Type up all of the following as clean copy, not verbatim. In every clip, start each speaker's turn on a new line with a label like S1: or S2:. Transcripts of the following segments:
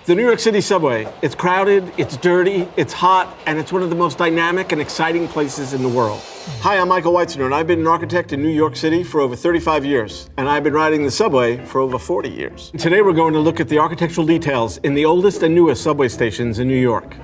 S1: The New York City subway, it's crowded, it's dirty, it's hot, and it's one of the most dynamic and exciting places in the world. Hi, I'm Michael Weitzner, and I've been an architect in New York City for over 35 years, and I've been riding the subway for over 40 years. Today we're going to look at the architectural details in the oldest and newest subway stations in New York.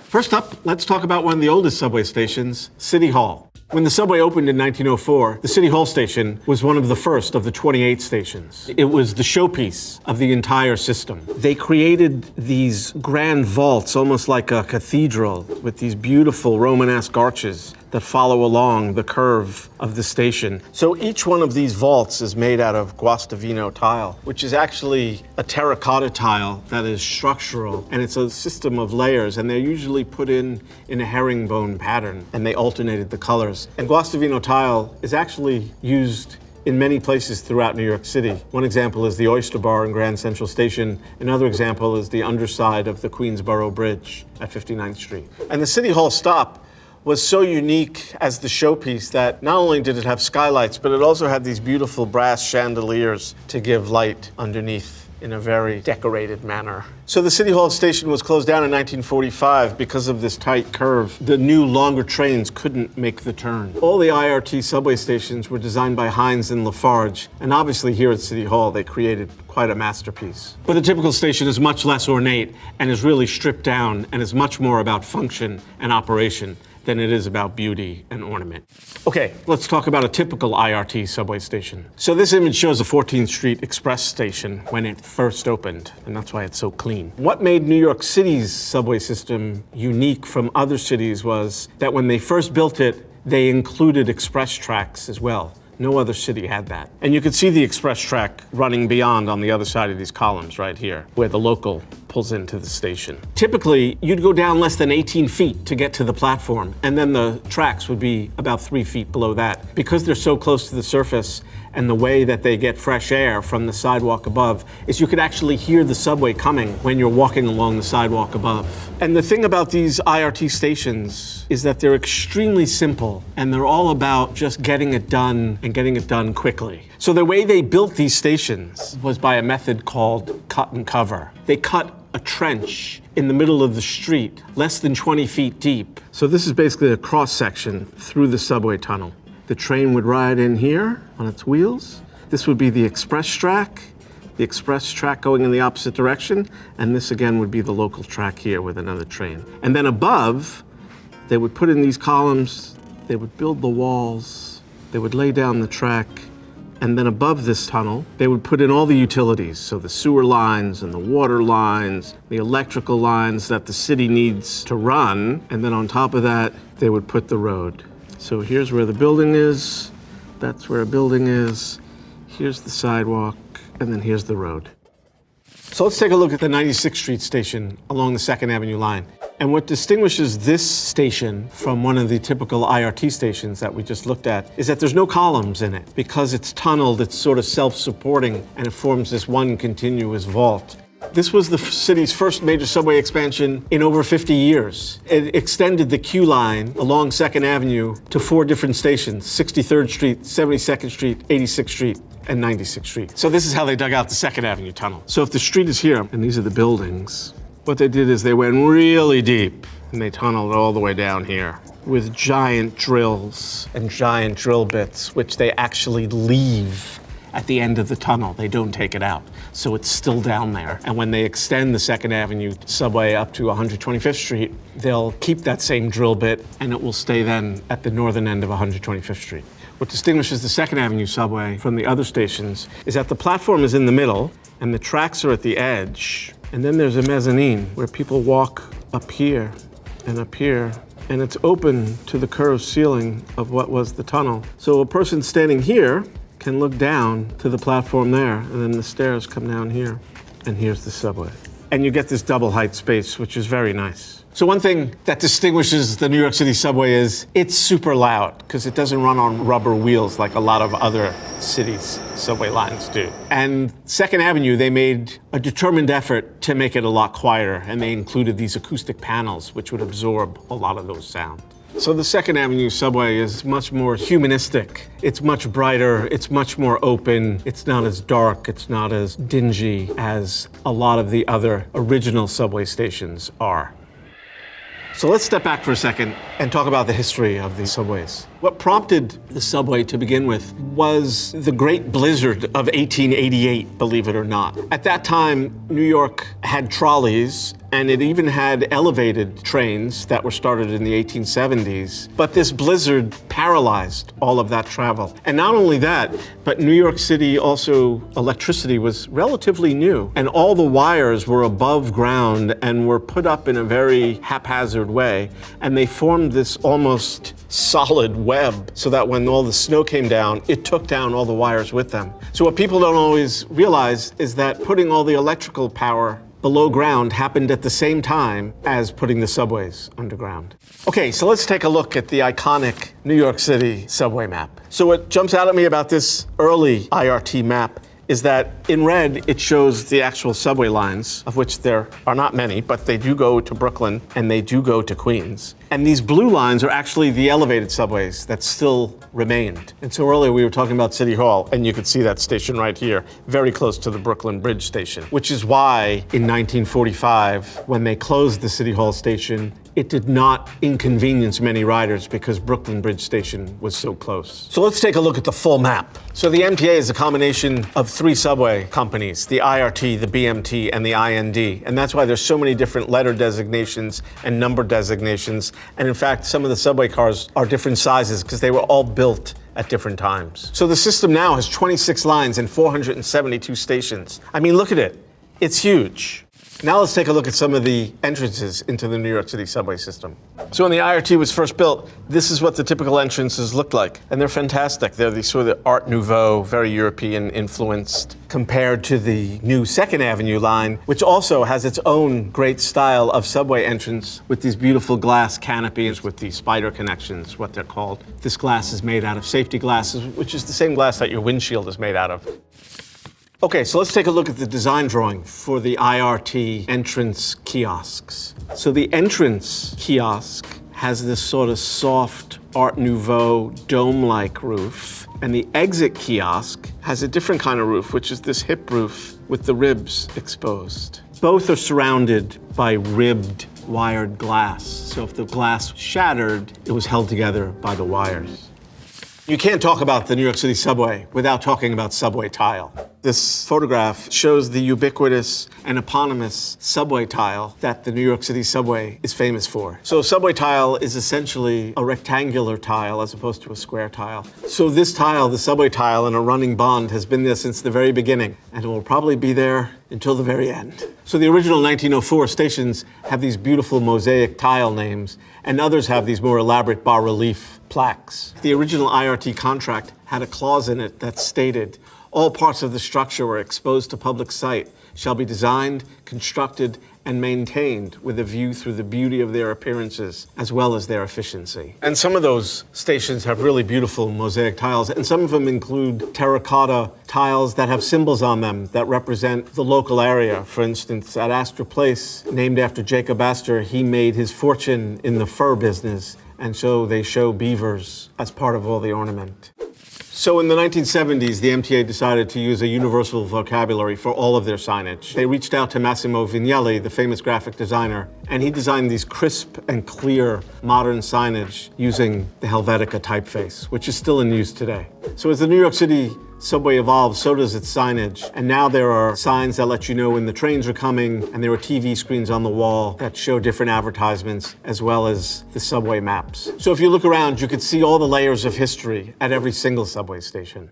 S1: First up, let's talk about one of the oldest subway stations, City Hall. When the subway opened in 1904, the City Hall station was one of the first of the 28 stations. It was the showpiece of the entire system. They created these grand vaults, almost like a cathedral, with these beautiful Romanesque arches that follow along the curve of the station. So each one of these vaults is made out of Guastavino tile, which is actually a terracotta tile that is structural, and it's a system of layers, and they're usually put in a herringbone pattern, and they alternated the colors. And Guastavino tile is actually used in many places throughout New York City. One example is the Oyster Bar in Grand Central Station. Another example is the underside of the Queensboro Bridge at 59th Street. And the City Hall stop was so unique as the showpiece that not only did it have skylights, but it also had these beautiful brass chandeliers to give light underneath in a very decorated manner. So the City Hall station was closed down in 1945 because of this tight curve. The new longer trains couldn't make the turn. All the IRT subway stations were designed by Hines and Lafarge, and obviously here at City Hall they created quite a masterpiece. But the typical station is much less ornate and is really stripped down and is much more about function and operation than it is about beauty and ornament. Okay, let's talk about a typical IRT subway station. So this image shows a 14th Street Express station when it first opened, and that's why it's so clean. What made New York City's subway system unique from other cities was that when they first built it, they included express tracks as well. No other city had that. And you could see the express track running beyond on the other side of these columns right here, where the local pulls into the station. Typically, you'd go down less than 18 feet to get to the platform, and then the tracks would be about 3 feet below that. Because they're so close to the surface, and the way that they get fresh air from the sidewalk above is you could actually hear the subway coming when you're walking along the sidewalk above. And the thing about these IRT stations is that they're extremely simple, and they're all about just getting it done and getting it done quickly. So the way they built these stations was by a method called cut and cover. They cut a trench in the middle of the street, less than 20 feet deep. So this is basically a cross section through the subway tunnel. The train would ride in here on its wheels. This would be the express track going in the opposite direction, and this again would be the local track here with another train. And then above, they would put in these columns, they would build the walls, they would lay down the track, and then above this tunnel, they would put in all the utilities, so the sewer lines and the water lines, the electrical lines that the city needs to run, and then on top of that, they would put the road. So here's where the building is, that's where a building is, here's the sidewalk, and then here's the road. So let's take a look at the 96th Street station along the 2nd Avenue line. And what distinguishes this station from one of the typical IRT stations that we just looked at is that there's no columns in it. Because it's tunneled, it's sort of self-supporting, and it forms this one continuous vault. This was the city's first major subway expansion in over 50 years. It extended the Q line along 2nd Avenue to 4 different stations, 63rd Street, 72nd Street, 86th Street, and 96th Street. So this is how they dug out the 2nd Avenue tunnel. So if the street is here, and these are the buildings, what they did is they went really deep, and they tunneled all the way down here with giant drills and giant drill bits, which they actually leave at the end of the tunnel. They don't take it out. So it's still down there. And when they extend the 2nd Avenue subway up to 125th Street, they'll keep that same drill bit, and it will stay then at the northern end of 125th Street. What distinguishes the 2nd Avenue subway from the other stations is that the platform is in the middle, and the tracks are at the edge. And then there's a mezzanine where people walk up here and up here, and it's open to the curved ceiling of what was the tunnel. So a person standing here can look down to the platform there, and then the stairs come down here, and here's the subway. And you get this double height space, which is very nice. So one thing that distinguishes the New York City subway is it's super loud because it doesn't run on rubber wheels like a lot of other cities' subway lines do. And 2nd Avenue, they made a determined effort to make it a lot quieter, and they included these acoustic panels which would absorb a lot of those sounds. So the Second Avenue subway is much more humanistic. It's much brighter, it's much more open, it's not as dark, it's not as dingy as a lot of the other original subway stations are. So let's step back for a second and talk about the history of these subways. What prompted the subway to begin with was the great blizzard of 1888, believe it or not. At that time, New York had trolleys, and it even had elevated trains that were started in the 1870s. But this blizzard paralyzed all of that travel. And not only that, but New York City also, electricity was relatively new, and all the wires were above ground and were put up in a very haphazard way, and they formed this almost solid web so that when all the snow came down, it took down all the wires with them. So what people don't always realize is that putting all the electrical power below ground happened at the same time as putting the subways underground. Okay, so let's take a look at the iconic New York City subway map. So what jumps out at me about this early IRT map is that in red, it shows the actual subway lines, of which there are not many, but they do go to Brooklyn and they do go to Queens. And these blue lines are actually the elevated subways that still remained. And so earlier we were talking about City Hall, and you could see that station right here, very close to the Brooklyn Bridge station, which is why in 1945, when they closed the City Hall station, it did not inconvenience many riders because Brooklyn Bridge Station was so close. So let's take a look at the full map. So the MTA is a combination of three subway companies, the IRT, the BMT, and the IND. And that's why there's so many different letter designations and number designations. And in fact, some of the subway cars are different sizes because they were all built at different times. So the system now has 26 lines and 472 stations. I mean, look at it. It's huge. Now let's take a look at some of the entrances into the New York City subway system. So when the IRT was first built, this is what the typical entrances looked like. And they're fantastic. They're the sort of Art Nouveau, very European influenced, compared to the new Second Avenue line, which also has its own great style of subway entrance with these beautiful glass canopies with these spider connections, what they're called. This glass is made out of safety glasses, which is the same glass that your windshield is made out of. Okay, so let's take a look at the design drawing for the IRT entrance kiosks. So the entrance kiosk has this sort of soft Art Nouveau dome-like roof, and the exit kiosk has a different kind of roof, which is this hip roof with the ribs exposed. Both are surrounded by ribbed wired glass. So if the glass shattered, it was held together by the wires. You can't talk about the New York City subway without talking about subway tile. This photograph shows the ubiquitous and eponymous subway tile that the New York City subway is famous for. So subway tile is essentially a rectangular tile as opposed to a square tile. So this tile, the subway tile in a running bond, has been there since the very beginning, and it will probably be there until the very end. So the original 1904 stations have these beautiful mosaic tile names, and others have these more elaborate bas-relief plaques. The original IRT contract had a clause in it that stated, all parts of the structure or exposed to public sight shall be designed, constructed, and maintained with a view through the beauty of their appearances as well as their efficiency. And some of those stations have really beautiful mosaic tiles, and some of them include terracotta tiles that have symbols on them that represent the local area. For instance, at Astor Place, named after Jacob Astor, he made his fortune in the fur business, and so they show beavers as part of all the ornament. So in the 1970s, the MTA decided to use a universal vocabulary for all of their signage. They reached out to Massimo Vignelli, the famous graphic designer, and he designed these crisp and clear modern signage using the Helvetica typeface, which is still in use today. So as the New York City subway evolves, so does its signage. And now there are signs that let you know when the trains are coming, and there are TV screens on the wall that show different advertisements, as well as the subway maps. So if you look around, you can see all the layers of history at every single subway station.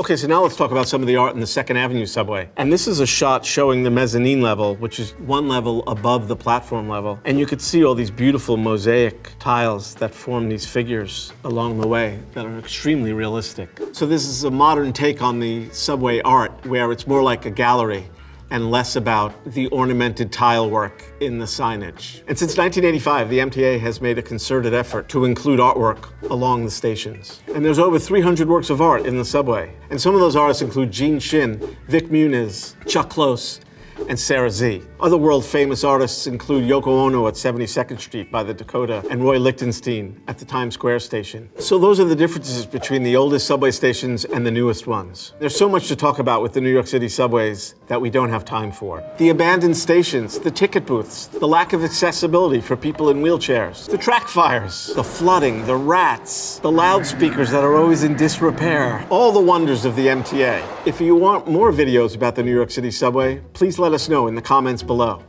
S1: Okay, so now let's talk about some of the art in the Second Avenue subway. And this is a shot showing the mezzanine level, which is one level above the platform level. And you could see all these beautiful mosaic tiles that form these figures along the way that are extremely realistic. So this is a modern take on the subway art, where it's more like a gallery and less about the ornamented tile work in the signage. And since 1985, the MTA has made a concerted effort to include artwork along the stations. And there's over 300 works of art in the subway. And some of those artists include Gene Shin, Vic Muniz, Chuck Close, and Sarah Z. Other world-famous artists include Yoko Ono at 72nd Street by the Dakota and Roy Lichtenstein at the Times Square station. So those are the differences between the oldest subway stations and the newest ones. There's so much to talk about with the New York City subways that we don't have time for. The abandoned stations, the ticket booths, the lack of accessibility for people in wheelchairs, the track fires, the flooding, the rats, the loudspeakers that are always in disrepair, all the wonders of the MTA. If you want more videos about the New York City subway, please let us know in the comments below.